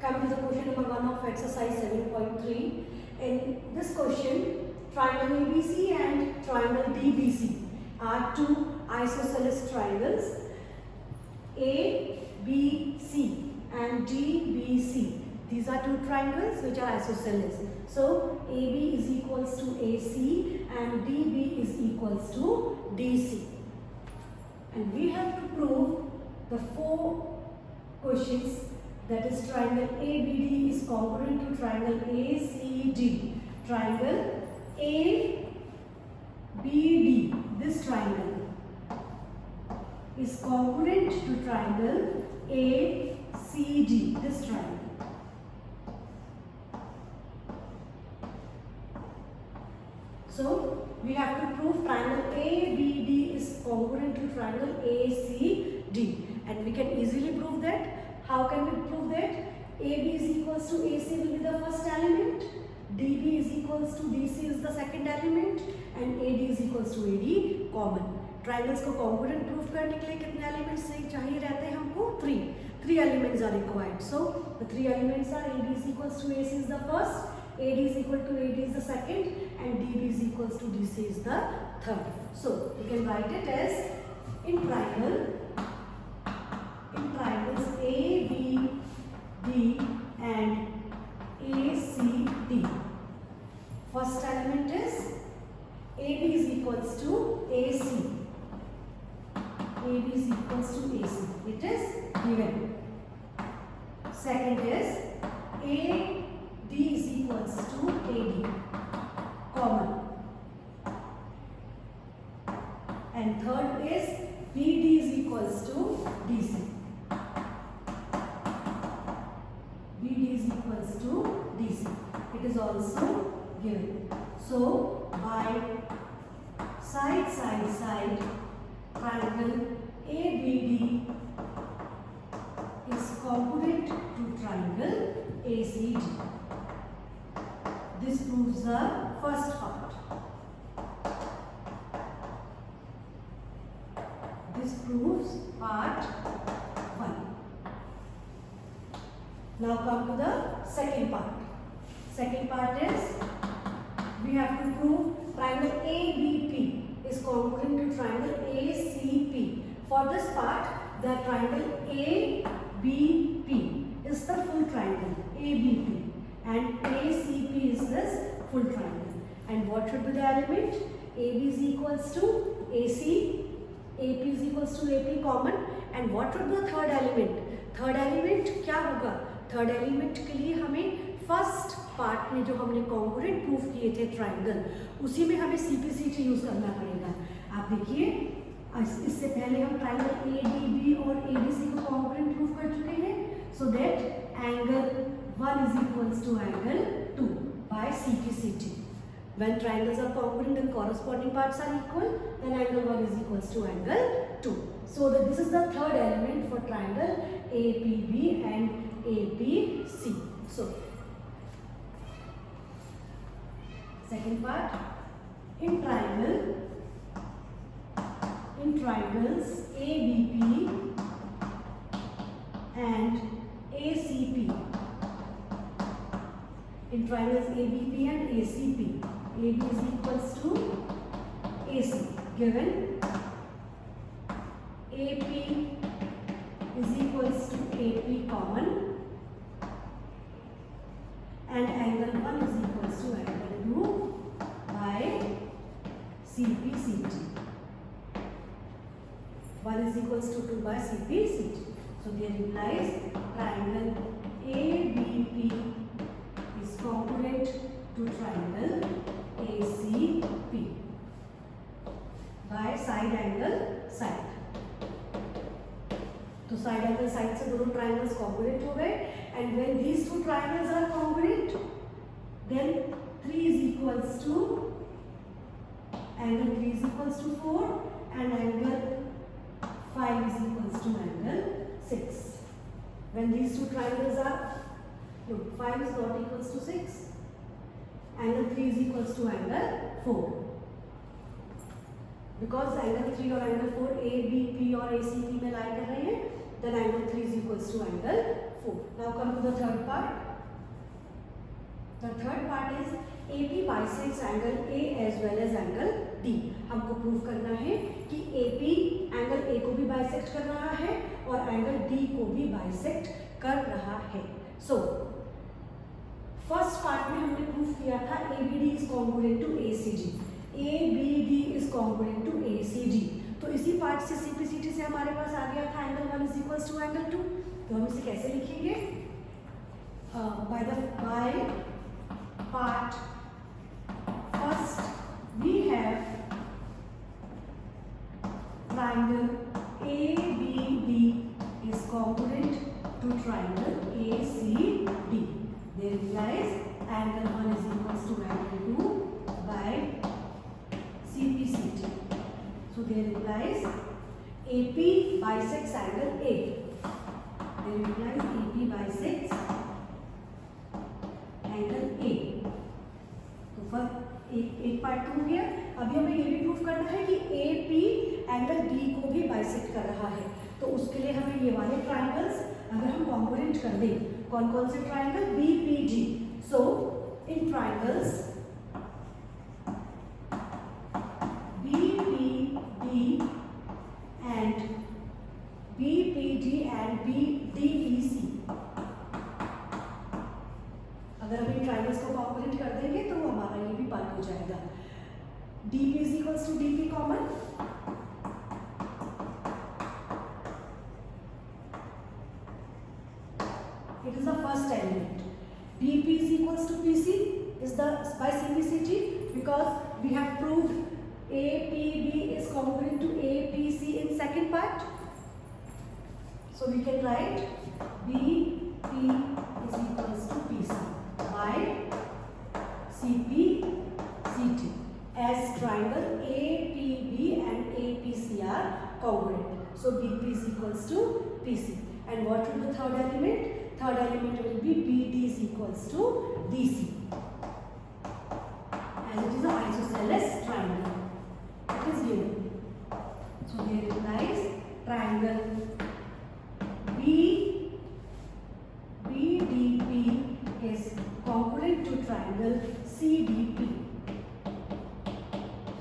Come to the question number 1 of exercise 7.3. In this question, triangle ABC and triangle DBC are two isosceles triangles. ABC and DBC. These are two triangles which are isosceles. So AB is equals to AC and DB is equals to DC. And we have to prove the four questions, that is triangle ABD is congruent to triangle ACD. Triangle ABD, this triangle, is congruent to triangle ACD, this triangle. So we have to prove triangle ABD is congruent to triangle ACD, and we can easily prove that. How can we prove that? AB is equals to AC will be the first element, DB is equals to DC is the second element, and AD is equals to AD common. Triangles को congruent proof करने के लिए कितने elements चाहिए रहते हैं हमको? 3 elements are required. So the 3 elements are AB is equals to AC is the first, AD is equal to AD is the second, and DB is equals to DC is the third. So you can write it as in triangles ABD and ACD. First element is AB is equals to AC. AB is equals to AC. It is given. Second is AD is equals to AD. Common. And third is BD is equals to DC. BD is equals to DC. It is also given. So by side triangle ABD is congruent to triangle ACD. This proves the first part. This proves part 1. Now come to the second part. Second part is we have to prove triangle ABP is congruent to triangle ACP. For this part, the triangle ABP is the full triangle ABP and ACP is this full triangle. And what should be the element? AB is equals to AC, AP is equals to AP common. And what should be the third element? Third element क्या होगा? Third element के लिए हमें first part में जो हमने congruent proof किए थे ट्राइंगल, उसी में हमें CPCT यूज करना पड़ेगा. आप देखिए इससे पहले हम ट्राइंगल ADB और ABC को कॉन्ग्रुएंट प्रूफ कर चुके हैं. So that angle 1 is equals to angle 2 by CPCT. When triangles are congruent and corresponding parts are equal, then angle 1 is equals to angle 2. So this is the third element for triangle APB and ABC. So second part, in triangles ABP and ACP. In triangles ABP and ACP, AB is equals to AC. Given AP is equals to AP common, and angle 1 is equals to angle 2 by CPCT. 1 is equals to 2 by CPCT. So there implies triangle ABP is congruent to triangle ACP by side angle side. तो side angle side से दोनों triangles congruent हो गए. And when these two triangles are congruent, then 3 is equals to angle 3 is equals to 4 and angle 5 is equals to angle 6. When these two triangles are, no, 5 is not equals to 6, angle 3 is equals to angle 4. Because angle 3 और angle 4 ABP और ACP में lie कर रहे हैं, then angle 3 is equals to angle 4. 4. Now come to the third part. The third part is AP bisects angle A as well as angle D. हमको prove करना है कि AP एंगल A को भी बाइसेक्ट कर रहा है और एंगल D को भी बाइसेक्ट कर रहा है. सो फर्स्ट पार्ट में हमने प्रूव किया था ABD is congruent to ACD. ABD is congruent to ACD. तो इसी पार्ट से CPCT से हमारे पास आ गया था angle 1 is equals to angle 2. तो हम इसे कैसे लिखेंगे? By part first we have triangle ABD is congruent to triangle ACD. There implies angle 1 is equals to angle 2 by CPCT. So there implies AP bisects angle A. There implies AP bisects angle A. तो first एक part हो गया. अभी हमें ये भी proof करना है कि AP एंगल D को भी बाइसेक्ट कर रहा है. तो उसके लिए हमें ये वाले ट्रायंगल्स अगर हम कॉन्ग्रुएंट कर दें, कौन कौन से triangle? BPG. So in triangles BPD and DPC, अगर हम इन ट्रायंगल्स को कॉन्ग्रुएंट कर देंगे तो हमारा ये भी पार्ट हो जाएगा. DP is equals to DP common. It is the first element. DP is equals to PC is the by CPCT because we have proved APB is congruent to APC in second part. So we can write BP is equals to PC by CPCT as triangle APB and APC are congruent. So BP is equals to PC. And what will be the third element? Third element will be BD is equals to DC. As it is an isosceles triangle. It is given. So here implies triangle BDP is congruent to triangle CDP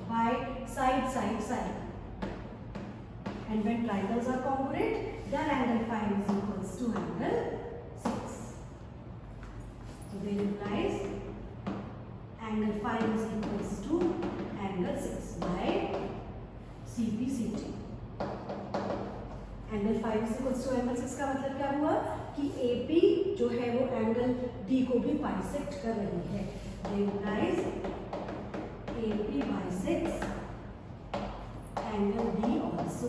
by side. And when triangles are congruent, their angle phi is equals to angle 6. So there implies angle phi is equals to angle 6 by CPCT. Angle 5 is equals to angle 6 का मतलब क्या हुआ कि AP जो है वो angle D को भी बाइसेक्ट कर रही है. implies AP bisects angle D also.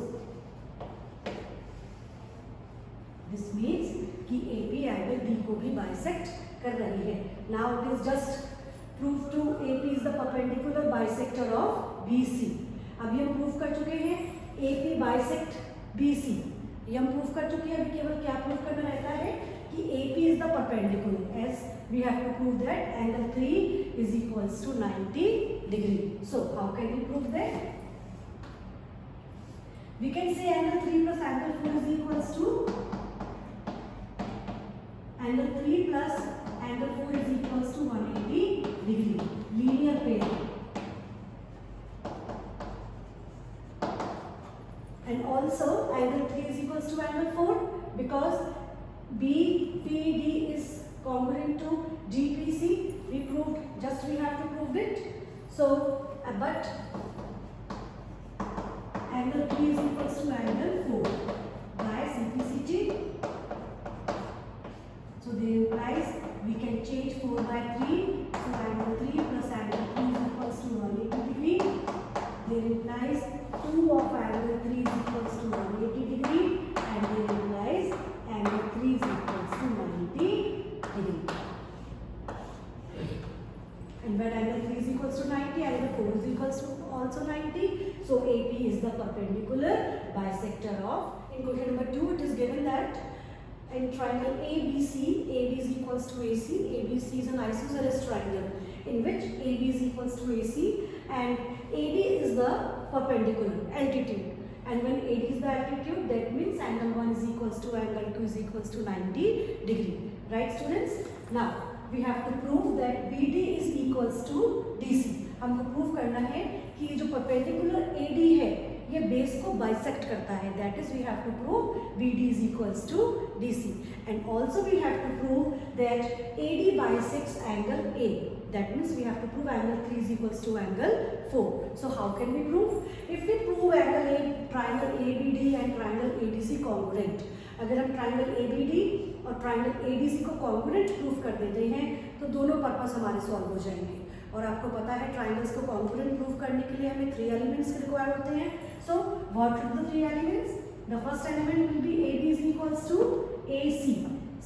This means कि AP एंगल D को भी बाइसेक्ट कर रही है. Now it is just proof to AP is the perpendicular bisector of BC. अभी हम प्रूफ कर चुके हैं AP bisect BC. ये हम प्रूफ कर चुके हैं. अभी केवल क्या प्रूफ करना रहता है कि AP is the perpendicular as we have to prove that angle 3 is equals to 90 degree. So how can we prove that? We can say angle 3 plus angle 4 is equals to angle 3 plus angle 4 is equals to 180 degree. Linear pair. And also angle 3 is equals to angle 4 because BPD is congruent to DPC. We proved, just we have to prove it. So, but angle 3 is equals to angle 4 by CPCT. So there implies we can change 4 by 3. So angle 3 plus angle 2 is equals to 180 degree. There implies 2 of angle 3 is equals to 180 degree and there implies angle 3 is equals to 90 degree. And when angle 3 is equals to 90, angle 4 is equals to also 90. So AP is the perpendicular bisector of. In question number 2, it is given that in triangle ABC, AB is equals to AC. ABC is an isosceles triangle in which AB is equals to AC and AD is the perpendicular altitude and when AD is the altitude, that means angle 1 is equals to angle 2 is equals to 90 degree. Right students? Now we have to prove that BD is equals to DC. हमको prove करना है कि ये जो perpendicular AD है ये base को bisect करता है. That is we have to prove BD is equals to DC, and also we have to prove that AD bisects angle A. That means we have to prove angle 3 is equals to angle 4. So how can we prove? If we prove angle A, triangle ABD and triangle ADC congruent, अगर हम triangle ABD और triangle ADC को congruent proof कर देते हैं तो दोनों purpose हमारे सॉल्व हो जाएंगे. और आपको पता है ट्राइंगल्स को कॉन्ग्रुएंट प्रूफ करने के लिए हमें 3 एलिमेंट्स रिक्वायर होते हैं. So what are the 3 elements? The first element will be AB is equals to AC.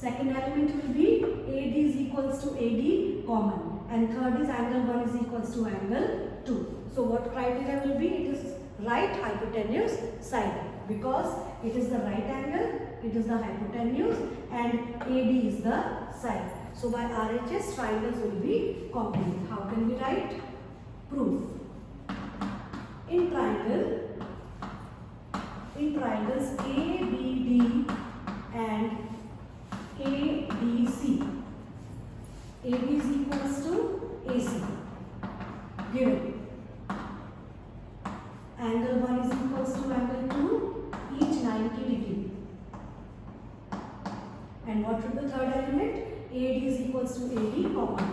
Second element will be AD is equals to AD common, and third is angle 1 is equals to angle 2. So what criteria will be? It is right hypotenuse side, because it is the right angle, it is the hypotenuse, and AD is the side. So by RHS triangles will be congruent. How can we write? Proof. In triangles ABD and ADC, AB is equals to AC. Given angle 1 is equals to angle 2, each 90 degree. And what would the third element? AD is equals to AD common.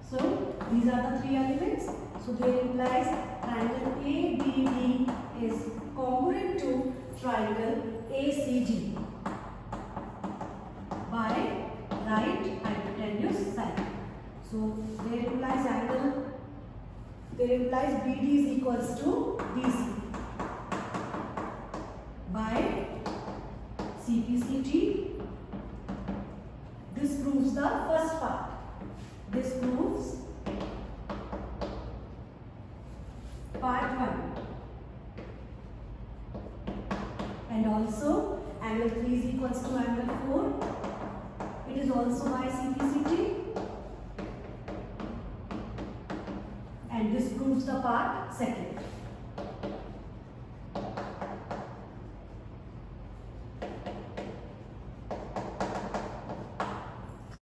So these are the 3 elements. So they implies triangle ABD is congruent to triangle ACD by right hypotenuse side. So there implies BD is equals to BC by CPCT. This proves the first part. This proves part 1. And also angle 3 is equals to angle 4. It is also by CPCT. And this proves the part 2.